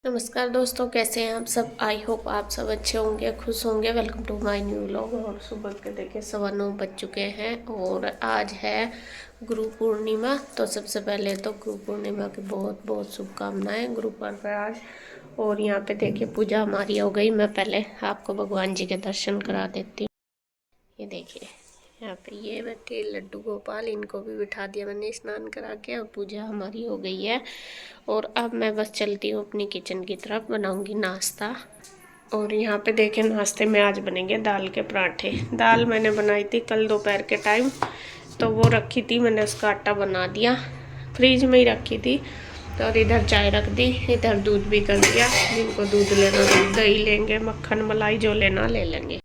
नमस्कार दोस्तों, कैसे हैं आप सब। आई होप आप सब अच्छे होंगे, खुश होंगे। Welcome to my new vlog. और सुबह के देखिए 9:15 बज चुके हैं और आज है गुरु पूर्णिमा। तो सबसे पहले तो गुरु पूर्णिमा की बहुत बहुत शुभकामनाएं। गुरु पर्व है आज। और यहाँ पे देखिए पूजा हमारी हो गई। मैं पहले आपको भगवान जी के दर्शन करा देती हूँ। ये देखिए यहाँ पे ये बैठे लड्डू गोपाल, इनको भी बिठा दिया मैंने स्नान करा के। और पूजा हमारी हो गई है और अब मैं बस चलती हूँ अपनी किचन की तरफ, बनाऊंगी नाश्ता। और यहाँ पे देखें नाश्ते में आज बनेंगे दाल के पराठे। दाल मैंने बनाई थी कल दोपहर के टाइम, तो वो रखी थी, मैंने उसका आटा बना दिया, फ्रिज में ही रखी थी। तो और इधर चाय रख दी, इधर दूध भी कर दिया। जिनको दूध लेना दूध, दही लेंगे, मक्खन मलाई जो लेना ले लेंगे।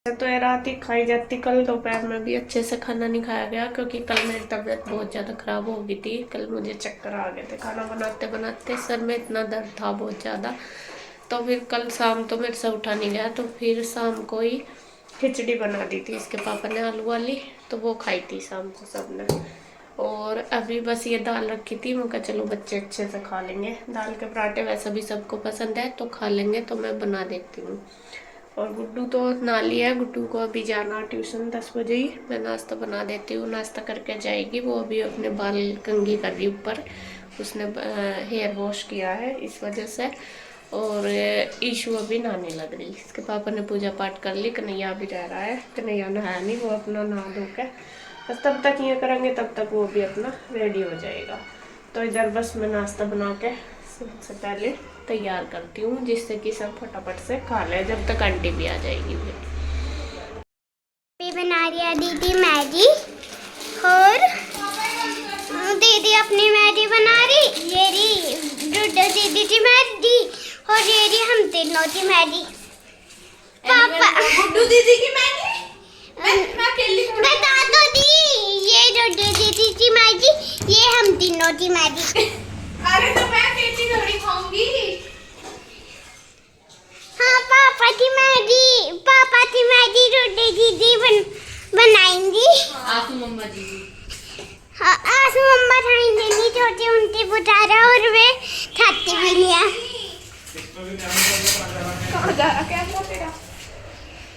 तो ये रात ही खाई जाती, कल दोपहर में भी अच्छे से खाना नहीं खाया गया क्योंकि कल मेरी तबीयत बहुत ज़्यादा ख़राब हो गई थी। कल मुझे चक्कर आ गए थे खाना बनाते बनाते, सर में इतना दर्द था बहुत ज़्यादा। तो फिर कल शाम तो मेरे से उठा नहीं गया, तो फिर शाम को ही खिचड़ी बना दी थी इसके पापा ने, आलू वाली। तो वो खाई थी शाम को सबने। और अभी बस ये दाल रखी थी, मैं कहा चलो बच्चे अच्छे से खा लेंगे। दाल के पराठे वैसे भी सबको पसंद है तो खा लेंगे, तो मैं बना देती हूँ। और गुड्डू तो नहा लिया है, गुड्डू को अभी जाना ट्यूशन 10 बजे ही। मैं नाश्ता बना देती हूँ, नाश्ता करके जाएगी। वो अभी अपने बाल कंघी कर रही ऊपर, उसने हेयर वॉश किया है इस वजह से। और ईशू अभी नहाने लग रही, इसके पापा ने पूजा पाठ कर ली। कन्हैया भी रह रहा है, कन्हैया नहाया नहीं, वो अपना नहा धो के बस तब तक ये करेंगे, तब तक वो भी अपना रेडी हो जाएगा। तो इधर बस मैं नाश्ता बना के सबसे पहले तैयार करती हूँ, जिससे कि सब फटाफट से खा ले, जब तक आंटी भी आ जाएगी। फिर बना रही है दीदी मैगी, और दीदी अपनी मैगी बना रही। ये रही डुड्डू दीदी की मैगी, और ये रही हम तीनों की मैगी। पापा गुड्डू दीदी की मैगी मैं अकेली बता दो दी, ये डुड्डू दीदी की मैगी, ये हम तीनों की मैगी। अरे तो मैं अकेली थोड़ी खाऊंगी। हाँ पापा की मैगी डुड्डू दीदी बनाएंगी। आसू मम्मा जी हाँ आसू मम्मा खाएंगे नहीं, छोटी उनकी बुटारा, और वे खाती भी नहीं है। कहाँ जा रहा कैमरा तेरा?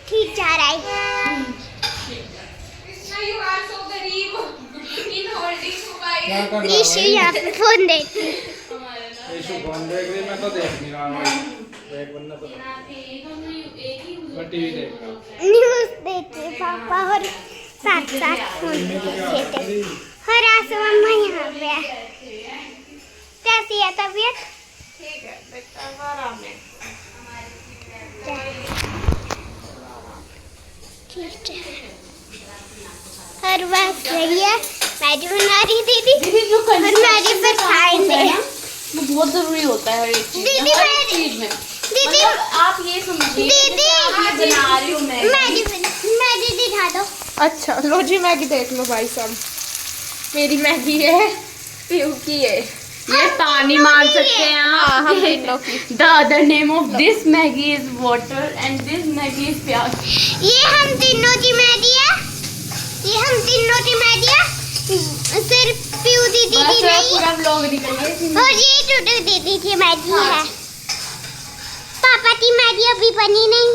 ठीक जा रहा है। You are so गरीब in holding mobile। ईशु यहाँ पे फोन देखती। ईशु फोन देख रही, मैं तो देख नहीं रहा हूँ। एक बंदा तो मैं टीवी देख रहा हूँ। न्यूज़ देखते पापा, और साथ साथ फोन देखते। और आसू मम्मा यहाँ पे है। कैसी है तबीयत? ठीक है बेटा, आराम है। ठीक है। और बस रही है मैगी बना रही दीदी, और मैगी पर खाएंगे। वो बहुत जरूरी होता है एक चीज दीदी हर एक चीज में। दीदी आप ये समझिए दीदी आप ये बना रही हूँ मैं। मैगी दिखा दो। अच्छा लो जी मैगी देख लो भाई साहब, मेरी मैगी है, पीयू की है। ये पानी मार सकते हैं आप। The other name of this Maggi is water and this Maggi is प्याज। ये हम तीनों की मैगी है, ये हम तीनों की मैगी है, सिर्फ पीयू दीदी की नहीं। पूरा व्लॉग निकल गया। और ये डुडू दीदी की मैगी है। पापा की मैगी अभी बनी नहीं।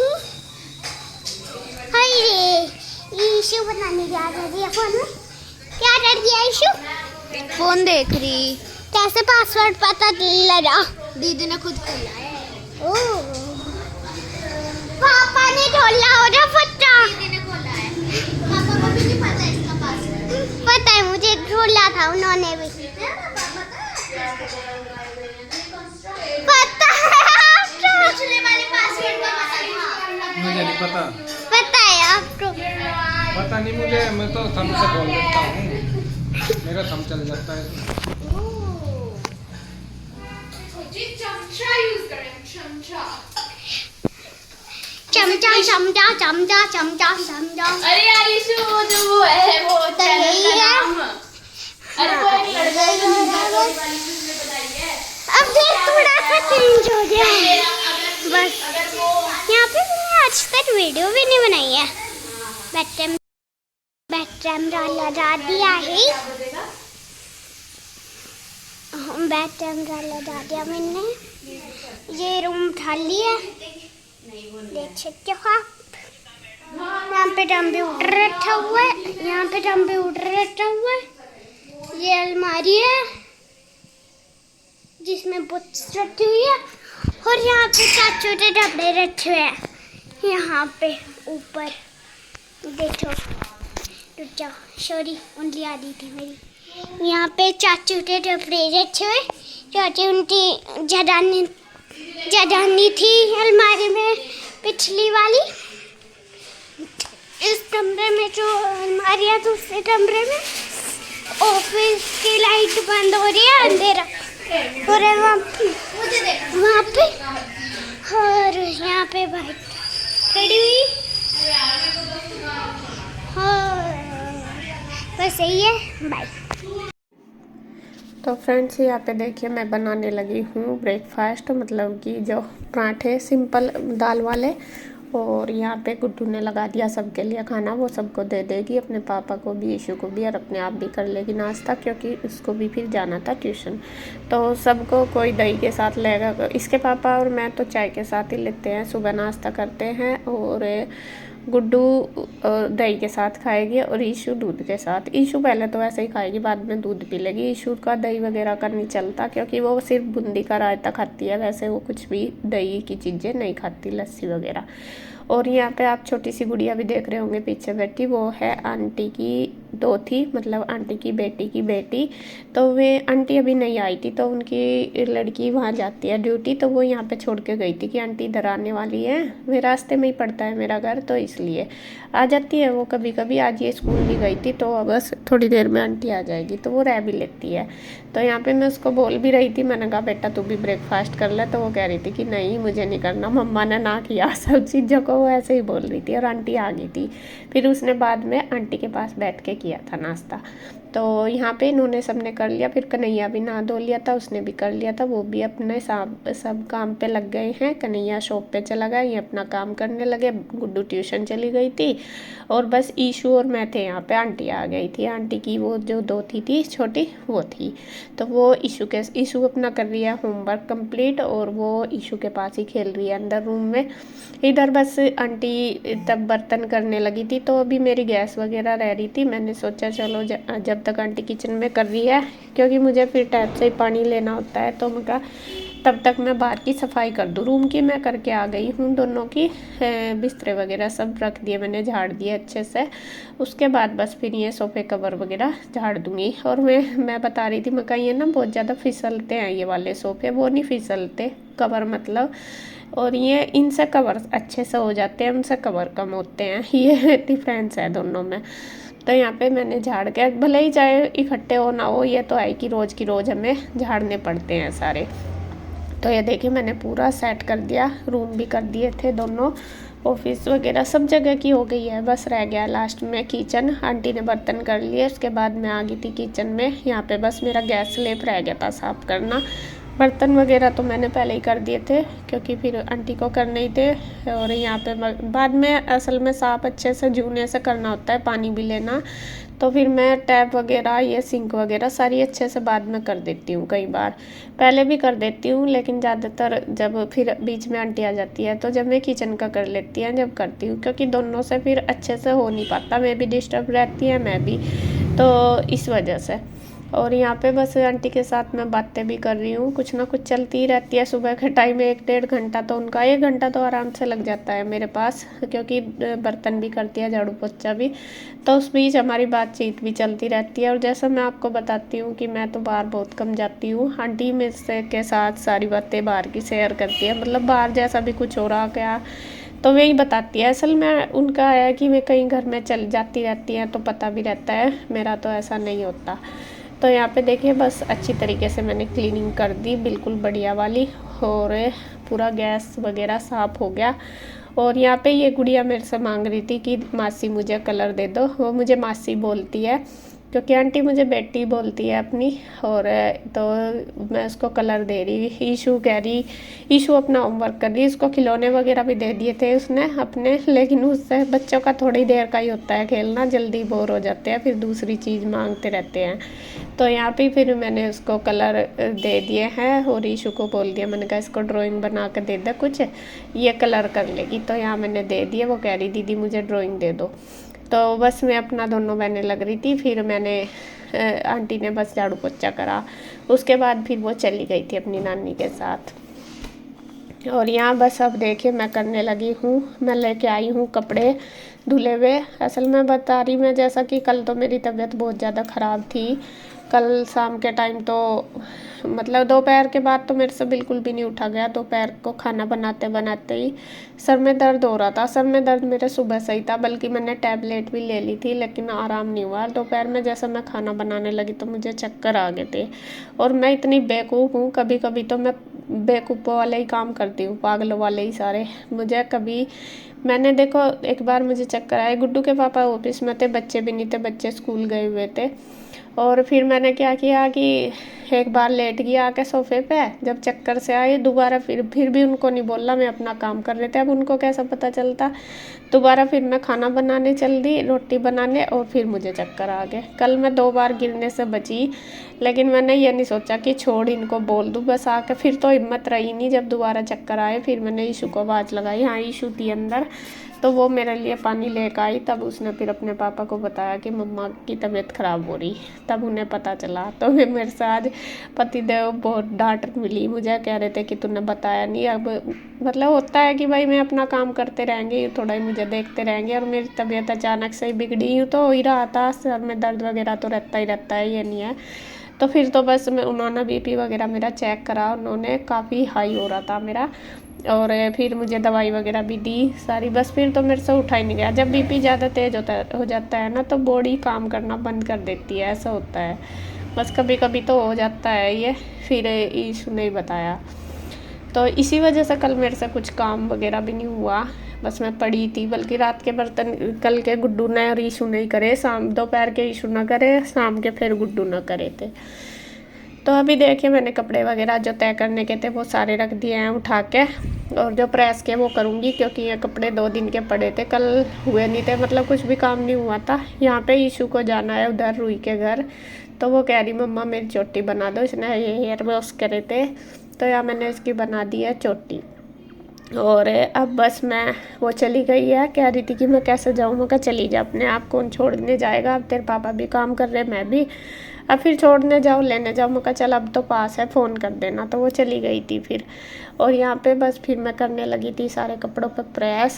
हाय रे ईशु बनाने जा रही है फोन में। क्या कर दिया ईशु? फोन देख रही। कैसे पासवर्ड पता लगा? दीदी ने खुद खोला है। ओह पापा ने ढोला होगा पट्टा। दीदी ने खोला है, पापा को भी नहीं पता इसका पासवर्ड। पता है मुझे, ढोला था उन्होंने भी। पता है आपको? पिछले वाले पासवर्ड का पता था। मुझे नहीं पता। पता है आपको? पता नहीं मुझे, मैं तो थंब से बोल देता हूँ, मेरा थंब चल जाता है। चमचा यूज करें, चमचा। चमचा चमचा चमचा चमचा चमचा। अरे यार ईशु वो जो वो है वो चैनल का नाम। अरे वो एक लड़का है जो वाली उसने बताई है। अब देख थोड़ा सा चेंज हो गया है बस। अगर वो यहाँ पे मैंने आज तक वीडियो भी नहीं बनाई है। बैटरी लगा दिया है, बैटरी लगा दिया मैंने। ये थाली है, देख सकते हो आप। यहाँ पे कंप्यूटर रखा हुआ है, यहाँ पे कंप्यूटर रखा हुआ है। ये अलमारी है जिसमें बुक्स रखी हुई है, और यहाँ पे 4 छोटे डब्बे रखे हुए हैं। यहाँ पे ऊपर देखो, रुक जाओ, सॉरी उंगली आ रही थी मेरी। यहाँ पे 4 छोटे डब्बे रखे हुए, छोटी उनकी जगह थी अलमारी में पिछली वाली। इस कमरे में जो अलमारी है, दूसरे कमरे में ऑफिस की लाइट बंद हो रही है, अंधेरा हो रहा है वहाँ पे। और यहाँ पे बाइक खड़ी हुई, और बस यही है, बाय। तो फ्रेंड्स यहाँ पे देखिए मैं बनाने लगी हूँ ब्रेकफास्ट, मतलब कि जो पराठे सिंपल दाल वाले। और यहाँ पे गुड्डू ने लगा दिया सबके लिए खाना, वो सबको दे देगी, अपने पापा को भी, यीशु को भी, और अपने आप भी कर लेगी नाश्ता, क्योंकि उसको भी फिर जाना था ट्यूशन। तो सबको कोई दही के साथ लेगा, इसके पापा और मैं तो चाय के साथ ही लेते हैं, सुबह नाश्ता करते हैं। और गुड्डू दही के साथ खाएगी और ईशू दूध के साथ। ईशू पहले तो ऐसे ही खाएगी, बाद में दूध पी लेगी। ईशू का दही वगैरह का नहीं चलता, क्योंकि वो सिर्फ बूंदी का रायता खाती है, वैसे वो कुछ भी दही की चीज़ें नहीं खाती, लस्सी वगैरह। और यहाँ पे आप छोटी सी गुड़िया भी देख रहे होंगे पीछे बैठी, वो है आंटी की दोती, मतलब आंटी की बेटी की बेटी। तो वे आंटी अभी नहीं आई थी, तो उनकी लड़की वहाँ जाती है ड्यूटी, तो वो यहाँ पे छोड़ के गई थी कि आंटी इधर आने वाली है, वे रास्ते में ही पड़ता है मेरा घर, तो इसलिए आ जाती है वो कभी कभी। आज ये स्कूल नहीं गई थी, तो बस थोड़ी देर में आंटी आ जाएगी, तो वो रह भी लेती है। तो यहाँ पे मैं उसको बोल भी रही थी, मैंने कहा बेटा तू भी ब्रेकफास्ट कर ले, तो वो कह रही थी कि नहीं मुझे नहीं करना, मम्मा ने ना किया। सब चीज़ों को वो ऐसे ही बोल रही थी, और आंटी आ गई थी। फिर उसने बाद में आंटी के पास बैठ के किया था नाश्ता। तो यहाँ पे इन्होंने सबने कर लिया, फिर कन्हैया भी नहा धो लिया था, उसने भी कर लिया था, वो भी अपने सब काम पे लग गए हैं। कन्हैया शॉप पे चला गया, ये अपना काम करने लगे, गुड्डू ट्यूशन चली गई थी, और बस ईशू और मैं थे यहाँ पे। आंटी आ गई थी, आंटी की वो जो दोती थी छोटी वो थी, तो वो ईशू अपना कर रही है होमवर्क कंप्लीट, और वो ईशू के पास ही खेल रही है अंदर रूम में। इधर बस आंटी तब बर्तन करने लगी थी, तो अभी मेरी गैस वगैरह रह रही थी। मैंने सोचा चलो जब तक आंटी किचन में कर रही है, क्योंकि मुझे फिर टैप से ही पानी लेना होता है, तो मैं कहा तब तक मैं बाहर की सफाई कर दूँ। रूम की मैं करके आ गई हूँ, दोनों की बिस्तरे वगैरह सब रख दिए मैंने, झाड़ दिए अच्छे से। उसके बाद बस फिर ये सोफे कवर वगैरह झाड़ दूँगी। और मैं बता रही थी, मैं कहा ये ना बहुत ज़्यादा फिसलते हैं ये वाले सोफे, वो नहीं फिसलते कवर मतलब, और ये इनसे कवर अच्छे से हो जाते हैं, उनसे कवर कम होते हैं, ये डिफरेंस है दोनों में। तो यहाँ पे मैंने झाड़ के, भले ही चाहे इकट्ठे हो ना हो, ये तो है कि रोज़ की रोज़ हमें झाड़ने पड़ते हैं सारे। तो ये देखिए मैंने पूरा सेट कर दिया, रूम भी कर दिए थे दोनों, ऑफिस वगैरह सब जगह की हो गई है, बस रह गया लास्ट में किचन। आंटी ने बर्तन कर लिए, उसके बाद मैं आ गई थी किचन में। यहाँ पे बस मेरा गैस स्लैब रह गया था साफ़ करना, बर्तन वगैरह तो मैंने पहले ही कर दिए थे, क्योंकि फिर आंटी को करने ही थे। और यहाँ पे बाद में असल में साफ़ अच्छे से जूने से करना होता है, पानी भी लेना, तो फिर मैं टैप वगैरह ये सिंक वगैरह सारी अच्छे से बाद में कर देती हूँ। कई बार पहले भी कर देती हूँ, लेकिन ज़्यादातर जब फिर बीच में आंटी आ जाती है, तो जब मैं किचन का कर लेती हैं जब करती हूँ, क्योंकि दोनों से फिर अच्छे से हो नहीं पाता, मैं भी डिस्टर्ब रहती है, मैं भी, तो इस वजह से। और यहाँ पे बस आंटी के साथ मैं बातें भी कर रही हूँ, कुछ ना कुछ चलती ही रहती है। सुबह के टाइम 1-1.5 घंटा तो उनका, 1 घंटा तो आराम से लग जाता है मेरे पास, क्योंकि बर्तन भी करती है, झाड़ू पोछा भी, तो उस बीच हमारी बातचीत भी चलती रहती है। और जैसा मैं आपको बताती हूँ कि मैं तो बाहर बहुत कम जाती हूँ, आंटी मेरे से के साथ सारी बातें बाहर की शेयर करती है, मतलब बाहर जैसा भी कुछ हो रहा क्या तो वही बताती है। असल में उनका है कि वे कहीं घर में चल जाती रहती हैं, तो पता भी रहता है, मेरा तो ऐसा नहीं होता। तो यहाँ पे देखिए बस अच्छी तरीके से मैंने क्लीनिंग कर दी, बिल्कुल बढ़िया वाली, और पूरा गैस वगैरह साफ़ हो गया। और यहाँ पे ये गुड़िया मेरे से मांग रही थी कि मासी मुझे कलर दे दो, वो मुझे मासी बोलती है, क्योंकि आंटी मुझे बेटी बोलती है अपनी, और तो मैं उसको कलर दे रही। ईशू अपना होमवर्क कर रही, इसको खिलौने वगैरह भी दे दिए थे उसने अपने, लेकिन उससे बच्चों का थोड़ी देर का ही होता है खेलना, जल्दी बोर हो जाते हैं, फिर दूसरी चीज़ मांगते रहते हैं। तो यहाँ पे फिर मैंने उसको कलर दे दिए हैं और ईशू को बोल दिया, मैंने कहा इसको ड्राइंग बना कर दे दे कुछ, ये कलर कर लेगी। तो यहाँ मैंने दे दिए, वो कह रही दीदी मुझे ड्राइंग दे दो। तो बस मैं अपना दोनों बहनें लग रही थी, फिर मैंने आंटी ने बस झाड़ू पोछा करा, उसके बाद फिर वो चली गई थी अपनी नानी के साथ। और यहाँ बस अब देखिए मैं करने लगी हूँ, मैं लेके आई हूँ कपड़े धुले हुए। असल में बता रही मैं, जैसा कि कल तो मेरी तबीयत बहुत ज़्यादा ख़राब थी, कल शाम के टाइम तो मतलब दोपहर के बाद तो मेरे से बिल्कुल भी नहीं उठा गया। दोपहर को खाना बनाते बनाते ही सर में दर्द हो रहा था। सर में दर्द मेरे सुबह से ही था, बल्कि मैंने टैबलेट भी ले ली थी, लेकिन आराम नहीं हुआ। दोपहर में जैसा मैं खाना बनाने लगी तो मुझे चक्कर आ गए थे। और मैं इतनी बेवकूफ़ हूँ, कभी कभी तो मैं बेवकूफ़ों वाले ही काम करती हूँ, पागलों वाले ही सारे। मुझे कभी मैंने देखो एक बार मुझे चक्कर आए, गुड्डू के पापा ऑफिस में थे, बच्चे भी नहीं थे, बच्चे स्कूल गए हुए थे। और फिर मैंने क्या किया कि एक बार लेट गया आके सोफे पे, जब चक्कर से आए दोबारा फिर भी उनको नहीं बोला, मैं अपना काम कर रहे थे। अब उनको कैसा पता चलता। दोबारा फिर मैं खाना बनाने चल दी, रोटी बनाने, और फिर मुझे चक्कर आ गए। कल मैं 2 बार गिरने से बची, लेकिन मैंने ये नहीं सोचा कि छोड़ इनको बोल दूँ बस आके। फिर तो हिम्मत रही नहीं, जब दोबारा चक्कर आए फिर मैंने ईशू को आवाज़ लगाई। हाँ ईशू थी अंदर, तो वो मेरे लिए पानी लेकर आई। तब उसने फिर अपने पापा को बताया कि मम्मा की तबीयत ख़राब हो रही, तब उन्हें पता चला। तो फिर मेरे से आज पतिदेव बहुत डांट मिली, मुझे कह रहे थे कि तूने बताया नहीं। अब मतलब होता है कि भाई मैं अपना काम करते रहेंगे, थोड़ा ही मुझे देखते रहेंगे। और मेरी तबीयत अचानक से ही बिगड़ी, यूँ तो हो ही रहा था, सर में दर्द वगैरह तो रहता ही रहता है, ये नहीं है। तो फिर तो बस उन्होंने BP वगैरह मेरा चेक करा, उन्होंने काफ़ी हाई हो रहा था मेरा, और फिर मुझे दवाई वगैरह भी दी सारी। बस फिर तो मेरे से उठा ही नहीं गया। जब BP ज़्यादा तेज़ हो जाता है ना, तो बॉडी काम करना बंद कर देती है, ऐसा होता है। बस कभी कभी तो हो जाता है ये, फिर ईशू ने बताया। तो इसी वजह से कल मेरे से कुछ काम वगैरह भी नहीं हुआ, बस मैं पड़ी थी। बल्कि रात के बर्तन कल के गुड्डू ने और ईशू ने ही करे, शाम दोपहर के ईशू ना करे, शाम के फिर गुड्डू ना करे थे। तो अभी देखिए मैंने कपड़े वगैरह जो तय करने के थे वो सारे रख दिए हैं उठा के, और जो प्रेस के वो करूँगी, क्योंकि ये कपड़े 2 दिन के पड़े थे, कल हुए नहीं थे, मतलब कुछ भी काम नहीं हुआ था। यहाँ पे ईशू को जाना है उधर रूही के घर, तो वो कह रही मम्मा मेरी चोटी बना दो, इसने ये हेयर वॉश करे थे, तो यहाँ मैंने इसकी बना दी है चोटी। और अब बस मैं वो चली गई है, कह रही थी कि मैं कैसे जाऊँ, मैं कहा चली जा अपने आप, कौन छोड़ने जाएगा, अब तेरे पापा भी काम कर रहे मैं भी, अब फिर छोड़ने जाओ लेने जाओ। मैं कहा चल अब तो पास है, फ़ोन कर देना। तो वो चली गई थी फिर। और यहाँ पे बस फिर मैं करने लगी थी सारे कपड़ों पर प्रेस,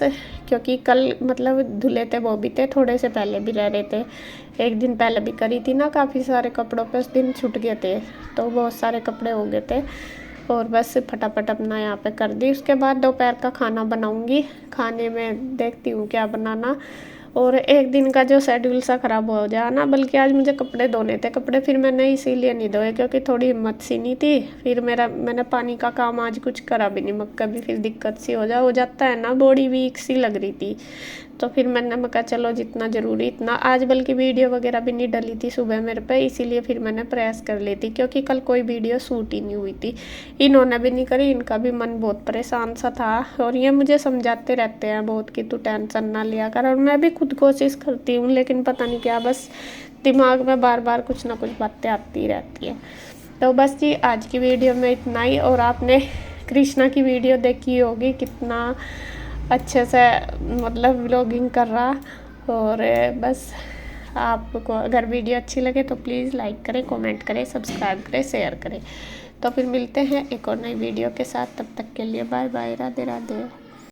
क्योंकि कल मतलब धुले थे वो भी थे, थोड़े से पहले भी रह रहे थे, 1 दिन पहले भी करी थी ना, काफ़ी सारे कपड़ों पे उस दिन छूट गए थे, तो बहुत सारे कपड़े हो गए थे। और बस फटाफट अपना यहाँ पे कर दी। उसके बाद दोपहर का खाना बनाऊँगी, खाने में देखती हूँ क्या बनाना। और एक दिन का जो शेड्यूल सा ख़राब हो जाए ना, बल्कि आज मुझे कपड़े धोने थे, कपड़े फिर मैंने इसीलिए नहीं धोए क्योंकि थोड़ी हिम्मत सी नहीं थी। फिर मैंने पानी का काम आज कुछ करा भी नहीं, मैं कभी फिर दिक्कत सी हो जाता है ना, बॉडी वीक सी लग रही थी। तो फिर मैंने कहा चलो जितना ज़रूरी इतना। आज बल्कि वीडियो वगैरह भी नहीं डली थी सुबह मेरे पे, इसीलिए फिर मैंने प्रेस कर ली थी, क्योंकि कल कोई वीडियो शूट ही नहीं हुई थी, इन्होंने भी नहीं करी, इनका भी मन बहुत परेशान सा था। और ये मुझे समझाते रहते हैं बहुत कि तू टेंशन ना लिया कर, और मैं भी खुद कोशिश करती हूँ, लेकिन पता नहीं क्या बस दिमाग में बार बार कुछ ना कुछ बातें आती रहती हैं। तो बस जी आज की वीडियो में इतना ही। और आपने कृष्णा की वीडियो देखी होगी, कितना अच्छे से मतलब व्लॉगिंग कर रहा। और बस आपको अगर वीडियो अच्छी लगे तो प्लीज़ लाइक करें, कमेंट करें, सब्सक्राइब करें, शेयर करें। तो फिर मिलते हैं एक और नई वीडियो के साथ, तब तक के लिए बाय बाय, राधे राधे।